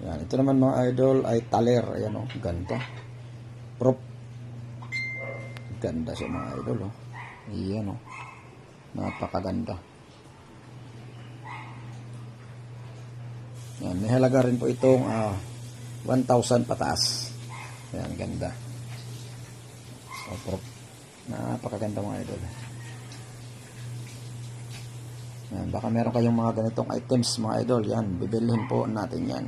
Yan, ito naman mga idol ay taler. Ayan o, ganda. Prop. Ganda siya mga idol o. Ayan o. Napakaganda. Yan, may halaga rin po itong 1,000 pataas. Ayan, ganda. So, prop. Napakaganda mga idol. Yan, baka meron kayong mga ganitong items mga idol. Yan, bibilhin po natin yan.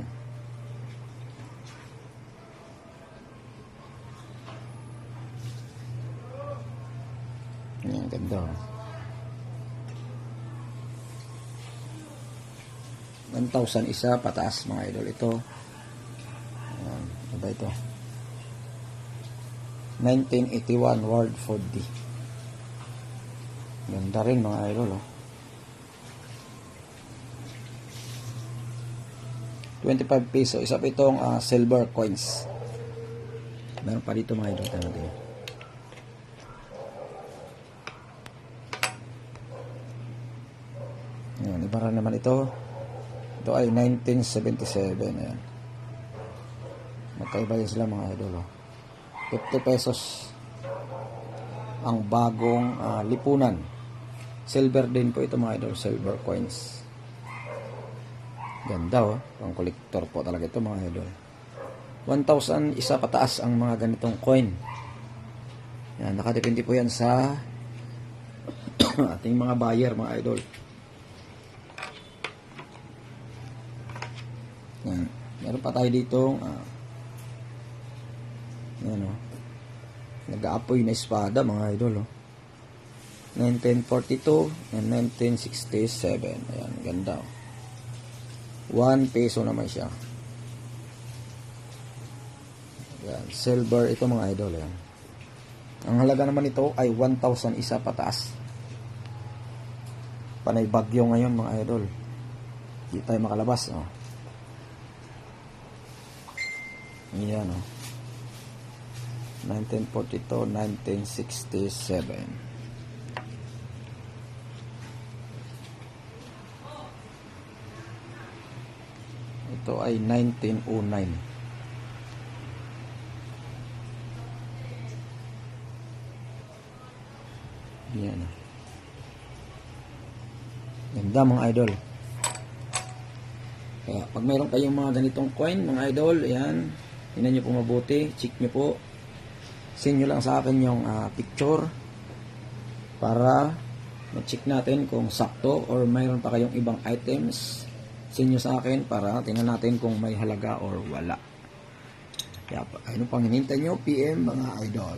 Yan, ganda. 1,000 isa pataas mga idol. Ito. Yan, ano ba ito? 1981 World 4D. Ganda rin mga idol oh. 25 peso. Isa pa itong silver coins. Meron pa dito mga idol. Natin. Ayan, iba rin naman ito. Ito ay 1977. Ayan. Magkaiba din sila mga idol. 50 pesos ang bagong lipunan. Silver din po ito mga idol. Silver coins. Ganda oh. Pang collector po talaga ito mga idol. 1,000 isa pataas ang mga ganitong coin. Yan, nakadepende po yan sa ating mga buyer mga idol. Yan. Meron pa tayo ditong yan oh. Nag-aapoy na espada mga idol oh. 1942 and 1967. Ayan, ganda oh. 1 peso naman siya. Yan, silver ito mga idol yan. Ang halaga naman ito ay 1,000 isa pataas. Panay bagyo ngayon mga idol. Hindi tayo makalabas oh. Yan oh. 1942, 1967. Ito ay 1909. Yan. Ganda mga idol. Kaya pag mayroon kayong mga ganitong coin mga idol, ayan, tingnan nyo po mabuti, check nyo po. Send nyo lang sa akin yung picture para ma-check natin kung sakto or mayroon pa kayong ibang items. Send nyo sa akin para tingnan natin kung may halaga or wala. Kaya ano pang hinintay nyo? PM mga idol.